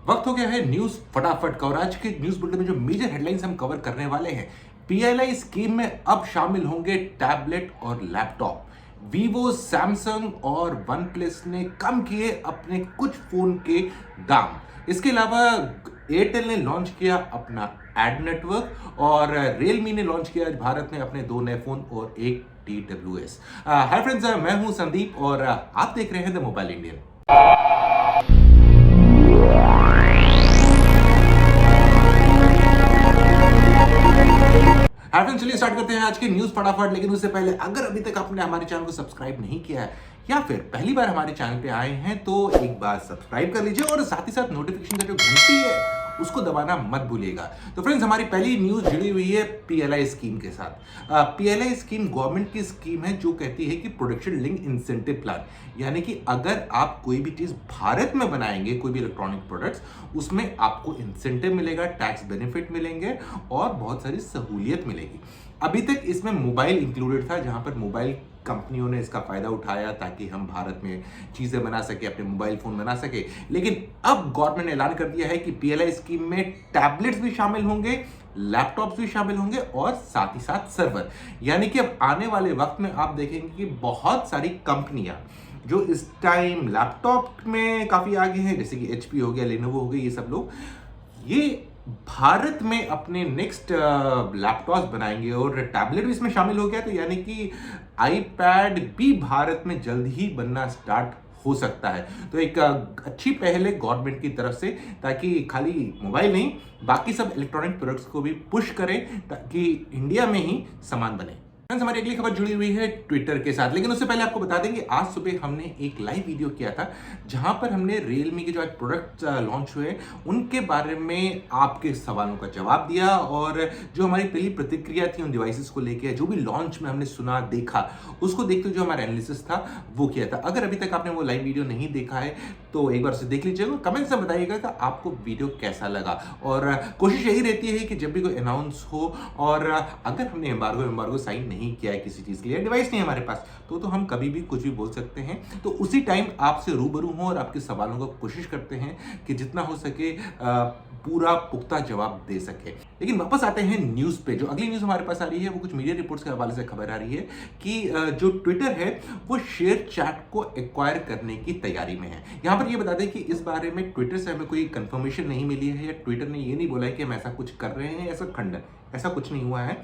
वक्त हो गया है न्यूज फटाफट का और आज के न्यूज बुलेटिन में जो मेजर हेडलाइंस हम कवर करने वाले हैं। पीएलआई स्कीम में अब शामिल होंगे टैबलेट और लैपटॉप। वीवो, सैमसंग और वन प्लस ने कम किए अपने कुछ फोन के दाम। इसके अलावा एयरटेल ने लॉन्च किया अपना एड नेटवर्क और रियलमी ने लॉन्च किया आज भारत में अपने 2 नए फोन और एक TWS। हाय फ्रेंड्स, मैं हूं संदीप और आप देख रहे हैं the mobile Indian. Hi friends, चलिए स्टार्ट करते हैं आज की न्यूज फटाफट। लेकिन उससे पहले अगर अभी तक आपने हमारे चैनल को सब्सक्राइब नहीं किया है या फिर पहली बार हमारे चैनल पे आए हैं तो एक बार सब्सक्राइब कर लीजिए और साथ ही साथ नोटिफिकेशन का जो घंटी है उसको दबाना मत भूलिएगा। तो फ्रेंड्स, हमारी पहली न्यूज जुड़ी हुई है पीएलआई स्कीम के साथ। पीएलआई स्कीम गवर्नमेंट की स्कीम है जो कहती है कि प्रोडक्शन लिंक इंसेंटिव प्लान, यानी कि अगर आप कोई भी चीज भारत में बनाएंगे, कोई भी इलेक्ट्रॉनिक प्रोडक्ट्स, उसमें आपको इंसेंटिव मिलेगा, टैक्स बेनिफिट मिलेंगे और बहुत सारी सहूलियत मिलेगी। अभी तक इसमें मोबाइल इंक्लूडेड था, जहां पर मोबाइल कंपनियों ने इसका फायदा उठाया ताकि हम भारत में चीजें बना सके, अपने मोबाइल फोन बना सके। लेकिन अब गवर्नमेंट ने ऐलान कर दिया है कि पीएलआई स्कीम में टैबलेट्स भी शामिल होंगे, लैपटॉप्स भी शामिल होंगे और साथ ही साथ सर्वर। यानी कि अब आने वाले वक्त में आप देखेंगे कि बहुत सारी कंपनियां जो इस टाइम लैपटॉप में काफी आगे हैं, जैसे कि HP हो गया, लेनोवो हो गया, ये सब लोग ये भारत में अपने नेक्स्ट लैपटॉप्स बनाएंगे और टैबलेट भी इसमें शामिल हो गया। तो यानी कि आईपैड भी भारत में जल्द ही बनना स्टार्ट हो सकता है। तो एक अच्छी पहल है गवर्नमेंट की तरफ से, ताकि खाली मोबाइल नहीं बाकी सब इलेक्ट्रॉनिक प्रोडक्ट्स को भी पुश करें ताकि इंडिया में ही सामान बने। फ्रेंड्स, हमारी अगली खबर जुड़ी हुई है ट्विटर के साथ। लेकिन उससे पहले आपको बता दें कि आज सुबह हमने एक लाइव वीडियो किया था जहां पर हमने रियलमी के जो आज प्रोडक्ट लॉन्च हुए उनके बारे में आपके सवालों का जवाब दिया और जो हमारी पहली प्रतिक्रिया थी उन डिवाइसेस को लेकर, जो भी लॉन्च में हमने सुना देखा उसको देखते जो हमारा एनालिसिस था वो किया था। अगर अभी तक आपने वो लाइव वीडियो नहीं देखा है तो एक बार उसे देख लीजिएगा, कमेंट्स में बताइएगा कि आपको वीडियो कैसा लगा। और कोशिश यही रहती है कि जब भी कोई अनाउंस हो और अगर हमने एम्बार्गो साइन नहीं किया है किसी चीज के लिए, डिवाइस नहीं है हमारे पास, तो हम कभी भी कुछ भी बोल सकते हैं। तो उसी टाइम आपसे रूबरू हो और आपके सवालों को कोशिश करते हैं कि जितना हो सके पूरा पुख्ता जवाब दे सके। लेकिन वापस आते हैं न्यूज पे। जो अगली न्यूज हमारे पास आ रही है वो कुछ मीडिया रिपोर्ट्स के हवाले से खबर आ रही है कि जो ट्विटर है वो शेयर चैट को एक्वायर करने की तैयारी में है। यहां पर ये बता दें कि इस बारे में ट्विटर से हमें कोई कंफर्मेशन नहीं मिली है या ट्विटर ने ये नहीं बोला है कि हम ऐसा कुछ कर रहे हैं, ऐसा खंडन ऐसा कुछ नहीं हुआ है।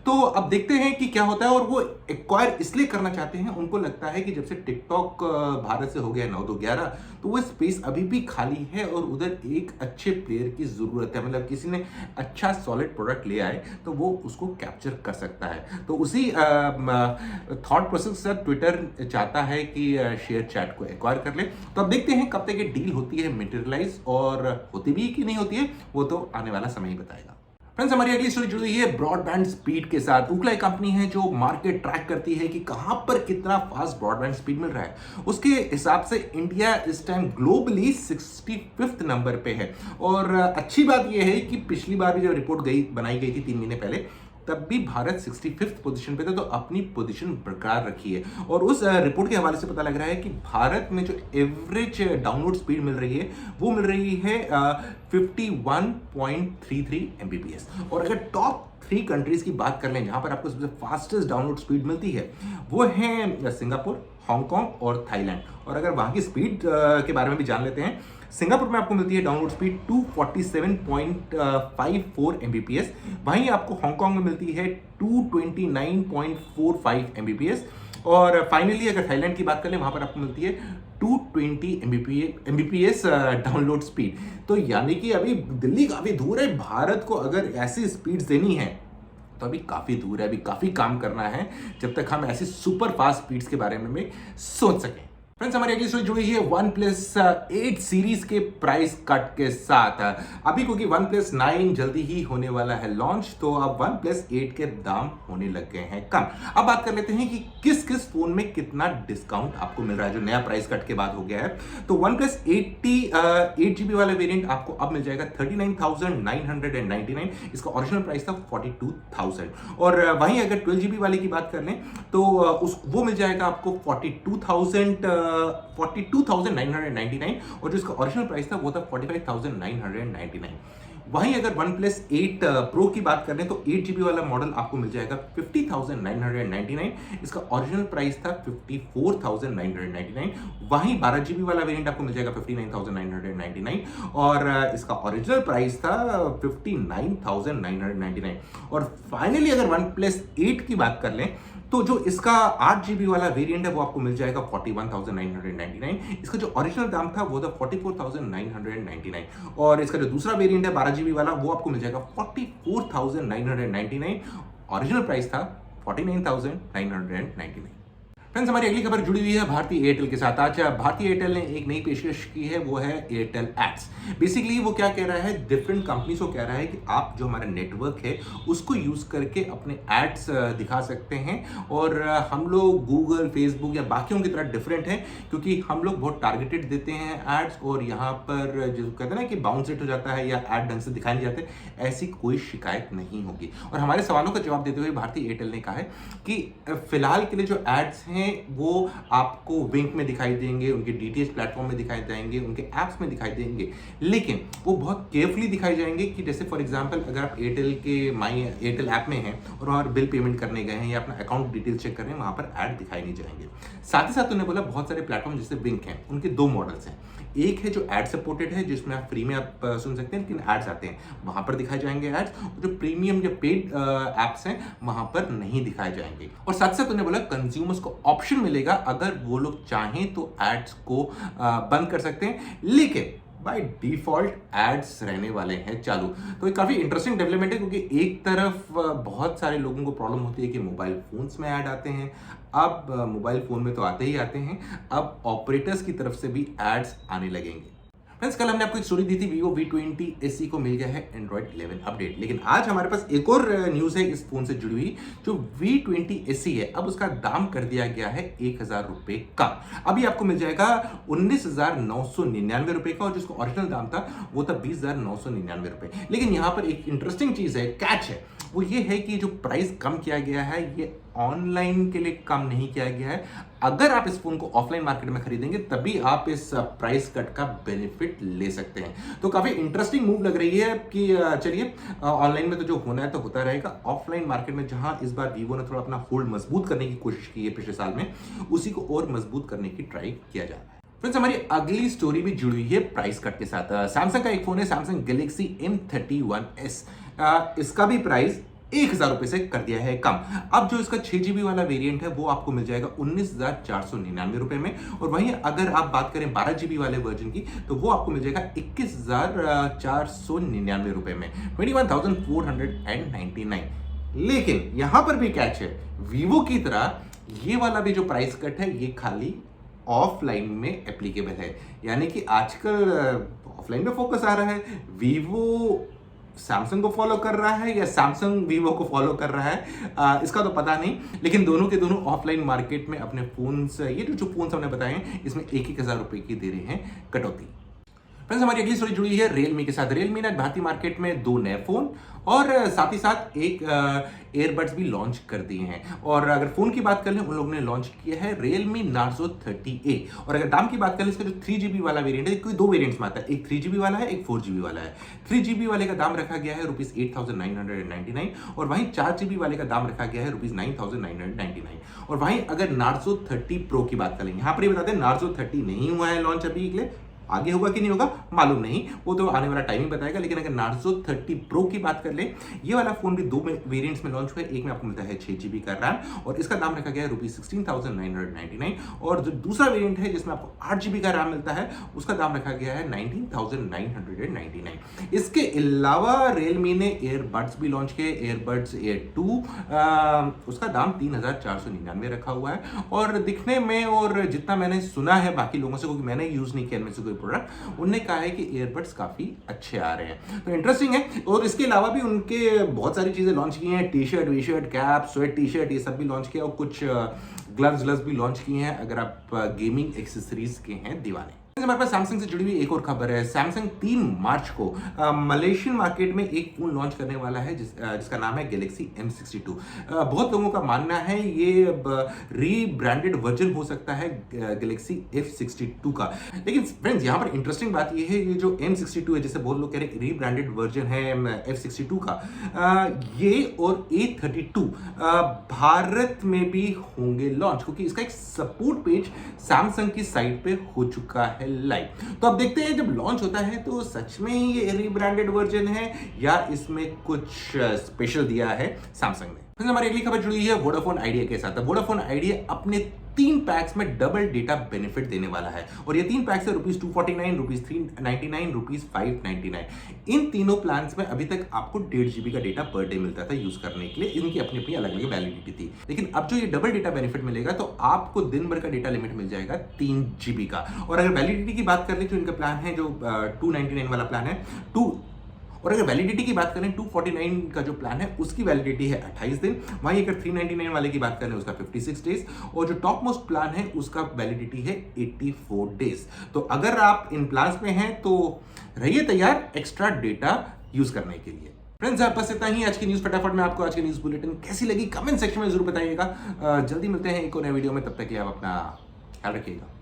तो अब देखते हैं कि क्या होता है। और वो एक्वायर इसलिए करना चाहते हैं, उनको लगता है कि जब से टिकटॉक भारत से हो गया 9-2-11 तो वो स्पेस अभी भी खाली है और उधर एक अच्छे प्लेयर की जरूरत है। मतलब किसी ने अच्छा सॉलिड प्रोडक्ट ले आए तो वो उसको कैप्चर कर सकता है। तो उसी थॉट प्रोसेस से ट्विटर चाहता है कि शेयर चैट को एक्वायर कर ले। तो अब देखते हैं कब तक ये डील होती है मटेरियलाइज, और होती भी कि नहीं होती है वो तो आने वाला समय ही बताएगा। फ्रेंड्स, हमारी अगली स्टोरी जुड़ी है ब्रॉडबैंड स्पीड के साथ। Ookla एक कंपनी है जो मार्केट ट्रैक करती है कि कहां पर कितना फास्ट ब्रॉडबैंड स्पीड मिल रहा है। उसके हिसाब से इंडिया इस टाइम ग्लोबली 65th नंबर पे है। और अच्छी बात यह है कि पिछली बार भी जब रिपोर्ट बनाई गई थी 3 महीने पहले, तब भी भारत 65th पोजीशन पे था। तो अपनी पोजीशन बरकरार रखी है। और उस रिपोर्ट के हवाले से पता लग रहा है कि भारत में जो एवरेज डाउनलोड स्पीड मिल रही है वो मिल रही है 51.33 Mbps। और अगर टॉप 3 कंट्रीज की बात कर लें जहां पर आपको सबसे फास्टेस्ट डाउनलोड स्पीड मिलती है वो है सिंगापुर, हांगकांग और थाईलैंड। और अगर वहां की स्पीड के बारे में भी जान लेते हैं, सिंगापुर में आपको मिलती है डाउनलोड स्पीड 247.54 Mbps। वहीं आपको हांगकांग में मिलती है 229.45 Mbps। और फाइनली अगर थाईलैंड की बात करें वहां पर आपको मिलती है 220 Mbps डाउनलोड स्पीड। तो यानी कि अभी दिल्ली काफी दूर है। भारत को अगर ऐसी स्पीड देनी है तो अभी काफी दूर है, अभी काफी काम करना है जब तक हम ऐसी सुपर फास्ट स्पीड्स के बारे में सोच सकें। फ्रेंड्स, हमारी अगली स्टोरी जुड़ी है OnePlus 8 सीरीज के प्राइस कट के साथ। अभी क्योंकि OnePlus 9 जल्दी ही होने वाला है लॉन्च, तो अब OnePlus 8 के दाम होने लग गए हैं कम। अब बात कर लेते हैं कि किस किस फोन में कितना डिस्काउंट आपको मिल रहा है जो नया प्राइस कट के बाद हो गया है। तो OnePlus 8GB वाला वेरिएंट आपको अब मिल जाएगा 39,999। इसका ओरिजिनल प्राइस था 42,000। और वहीं अगर 12GB वाले की बात कर लें तो वो मिल जाएगा आपको 42,000 42,999 और जो इसका ओरिजिनल प्राइस था वो था 45,999। वहीं अगर OnePlus 8 Pro की बात करें तो 8GB वाला मॉडल आपको मिल जाएगा 50,999। इसका ओरिजिनल प्राइस था 54,999। वहीं 12GB वाला वेरिएंट आपको मिल जाएगा 59,999 और इसका ओरिजिनल प्राइस था 59,999। और फाइनली अगर OnePlus 8 की बात कर लें तो जो इसका 8GB वाला वेरिएंट है वो आपको मिल जाएगा 41,999। इसका जो ओरिजिनल दाम था वो था 44,999 और इसका जो दूसरा वेरिएंट है 12GB वाला वो आपको मिल जाएगा 44,999। ओरिजिनल प्राइस था 49,999। फ्रेंड्स, हमारी अगली खबर जुड़ी हुई है भारती एयरटेल के साथ। आज भारती एयरटेल ने एक नई पेशकश की है, वो है एयरटेल एड्स। बेसिकली वो क्या कह रहा है, डिफरेंट कंपनीज को कह रहा है कि आप जो हमारा नेटवर्क है उसको यूज करके अपने एड्स दिखा सकते हैं। और हम लोग गूगल, फेसबुक या बाकियों की तरह डिफरेंट हैं क्योंकि हम लोग बहुत टारगेटेड देते हैं एड्स और यहाँ पर जो कहते हैं ना कि बाउंस रेट हो जाता है या एड ढंग से दिखाए नहीं जाते, ऐसी कोई शिकायत नहीं होगी। और हमारे सवालों का जवाब देते हुए भारती एयरटेल ने कहा है कि फिलहाल के लिए जो एड्स हैं वो आपको विंक में दिखाई देंगे, उनके डीटीएच प्लेटफॉर्म में दिखाई देंगे, उनके एप्स में दिखाई देंगे, लेकिन वो बहुत केयरफुली दिखाई जाएंगे कि जैसे फॉर एग्जांपल अगर आप एयरटेल के माई एयरटेल ऐप में हैं और वहाँ बिल पेमेंट करने गए हैं या अपना अकाउंट डिटेल्स चेक कर रहे हैं, वहाँ पर ऐड दिखाई नहीं जाएंगे। साथ ही साथ उन्होंने बोला बहुत सारे प्लेटफॉर्म जैसे विंक हैं, उनके दो मॉडल्स हैं। एक है जो एड सपोर्टेड है जिसमें आप फ्री में आप सुन सकते हैं, लेकिन एड्स आते हैं वहां पर दिखाए जाएंगे एड्स, और जो प्रीमियम या पेड एप्स हैं वहां पर नहीं दिखाए जाएंगे। और साथ साथ उन्होंने बोला कंज्यूमर्स को ऑप्शन मिलेगा, अगर वो लोग चाहें तो एड्स को बंद कर सकते हैं, लेकिन बाय डिफॉल्ट एड्स रहने वाले हैं चालू। तो ये काफी इंटरेस्टिंग डेवलपमेंट है क्योंकि एक तरफ बहुत सारे लोगों को प्रॉब्लम होती है कि मोबाइल फोन्स में ऐड आते हैं, अब मोबाइल फोन में तो आते ही आते हैं, अब ऑपरेटर्स की तरफ से भी एड्स आने लगेंगे। फ्रेंड्स, कल हमने आपको एक स्टोरी दी थी, Vivo V20 SE को मिल गया है Android 11 अपडेट, लेकिन आज हमारे पास एक और न्यूज है इस फोन से जुड़ी हुई। जो V20 SE है अब उसका दाम कर दिया गया है 1,000 रुपए का। अभी आपको मिल जाएगा 19,999 रुपए का और जिसका ओरिजिनल दाम था वो था 20,999 रुपए। लेकिन यहाँ पर एक इंटरेस्टिंग चीज है, कैच है, वो ये है कि जो प्राइस कम किया गया है ये ऑनलाइन के लिए कम नहीं किया गया है। अगर आप इस फोन को ऑफलाइन मार्केट में खरीदेंगे तभी आप इस प्राइस कट का बेनिफिट ले सकते हैं। तो काफी इंटरेस्टिंग मूव लग रही है कि चलिए ऑनलाइन में तो जो होना है तो होता रहेगा, ऑफलाइन मार्केट में जहां इस बार वीवो ने थोड़ा अपना होल्ड मजबूत करने की कोशिश की है पिछले साल में, उसी को और मजबूत करने की ट्राई किया जा रहा है। फ्रेंड्स, हमारी अगली स्टोरी भी जुड़ी हुई है प्राइस कट के साथ। सैमसंग का एक फोन है सैमसंग गैलेक्सी M31s। इसका भी प्राइस 1,000 रुपए से कर दिया है कम। अब जो इसका 6GB वाला वेरिएंट है वो आपको मिल जाएगा 19,499 रुपए में, और वहीं अगर आप बात करें 12GB वाले वर्जन की तो वो आपको मिल जाएगा 21,499 रुपए में, 21,499। लेकिन यहां पर भी कैच है, वीवो की तरह ये वाला भी जो प्राइस कट है ये खाली ऑफलाइन में एप्लीकेबल है, यानी कि आजकल ऑफलाइन में फोकस आ रहा है। वीवो सैमसंग को फॉलो कर रहा है या सैमसंग वीवो को फॉलो कर रहा है, इसका तो पता नहीं, लेकिन दोनों के दोनों ऑफलाइन मार्केट में अपने फोन्स, ये जो फोन्स हमने बताए हैं इसमें 1,000 रुपए की दे रहे हैं कटौती। फ्रेंड्स, हमारी अगली स्टोरी जुड़ी है रियलमी के साथ। रियलमी ने भारतीय मार्केट में 2 नए फोन और साथ ही साथ एक एयरबड्स भी लॉन्च कर दिए हैं। और अगर फोन की बात कर लें, उन लोगों ने लॉन्च किया है Realme Narzo 30A। और अगर दाम की बात कर लें, इसका जो 3GB वाला वेरिएंट है, कोई 2 वेरिएंट्स में आता है, एक 3GB वाला है, एक 4GB वाला है। 3GB वाले का दाम रखा गया है ₹8,999 और वहीं 4GB वाले का दाम रखा गया है ₹9,999। और वहीं अगर Narzo 30 Pro की बात करें, यहाँ पर ये बताते हैं Narzo 30 नहीं हुआ है लॉन्च अभी के लिए, आगे होगा कि नहीं होगा मालूम नहीं, वो तो आने वाला टाइम ही बताएगा। लेकिन अगर Narzo 30 Pro की बात कर ले, ये वाला फोन भी 2 वेरिएंट्स में लॉन्च हुआ है। एक में आपको मिलता है 6GB का रैम और इसका दाम रखा गया है ₹16,999, और जो दूसरा वेरिएंट है जिसमें आपको 8GB का रैम मिलता है उसका दाम रखा गया है 19,999। इसके अलावा Realme ने एयरबड्स भी लॉन्च किए, एयरबड्स Air 2, उसका दाम 3,499 रखा हुआ है। और दिखने में और जितना मैंने सुना है बाकी लोगों से, क्योंकि मैंने यूज नहीं किया इनमें से कोई प्रोडक्ट, उन्होंने कहा है कि एयरबड्स काफी अच्छे आ रहे हैं, तो इंटरेस्टिंग है। और इसके अलावा भी उनके बहुत सारी चीजें लॉन्च की हैं, T shirt, V shirt, cap, sweat T shirt, ये सब भी लॉन्च किया और कुछ ग्लव्स भी लॉन्च किए हैं अगर आप गेमिंग एक्सेसरीज के हैं दीवाने। हमारे पास सैमसंग से जुड़ी हुई एक और खबर है। सैमसंग 3 मार्च को मलेशियन मार्केट में एक फोन लॉन्च करने वाला है जिसका नाम है गैलेक्सी M62। बहुत लोगों का मानना है ये रीब्रांडेड वर्जन हो सकता है गैलेक्सी F62 का। लेकिन फ्रेंड्स यहाँ पर इंटरेस्टिंग बात ये है, ये जो M62 है जिसे बहुत लोग कह रहे हैं रीब्रांडेड वर्जन है F62 का, ये और A32 भारत में भी होंगे लॉन्च, क्योंकि इसका एक सपोर्ट पेज सैमसंग की साइट पे हो चुका है लाइव। तो अब देखते हैं जब लॉन्च होता है तो सच में ही ये रीब्रांडेड वर्जन है या इसमें कुछ स्पेशल दिया है सैमसंग ने। फिर हमारी अगली खबर जुड़ी हुई है वोडाफोन आइडिया के साथ। वोडाफोन आइडिया अपने 3 पैक्स में डबल डेटा बेनिफिट देने वाला है और ये 3 पैक्स है ₹249, ₹399, ₹599। इन तीनों प्लान्स में अभी तक आपको 1.5 GB का डेटा पर डे मिलता था यूज करने के लिए। इनकी अपनी अपनी अलग अलग वैलिडिटी थी, लेकिन अब जो ये डबल डेटा बेनिफिट मिलेगा तो आपको दिन भर का डेटा लिमिट मिल जाएगा 3 GB का। और अगर वैलिडिटी की बात कर ले तो इनका प्लान है जो 299 वाला प्लान है और अगर वैलिडिटी की बात करें 249 का जो प्लान है उसकी वैलिडिटी है 28 दिन। वहीं अगर 399 वाले की बात करें उसका 56 डेज और जो टॉप मोस्ट प्लान है उसका वैलिडिटी है 84 डेज। तो अगर आप इन प्लान्स में हैं तो रहिए तैयार एक्स्ट्रा डेटा यूज करने के लिए। फ्रेंड्स बस इतना ही आज की न्यूज फटाफट में। आपको आज की न्यूज बुलेटिन कैसी लगी कमेंट सेक्शन में जरूर बताइएगा। जल्दी मिलते हैं एक और नए वीडियो में, तब तक के लिए आप अपना ख्याल रखिएगा।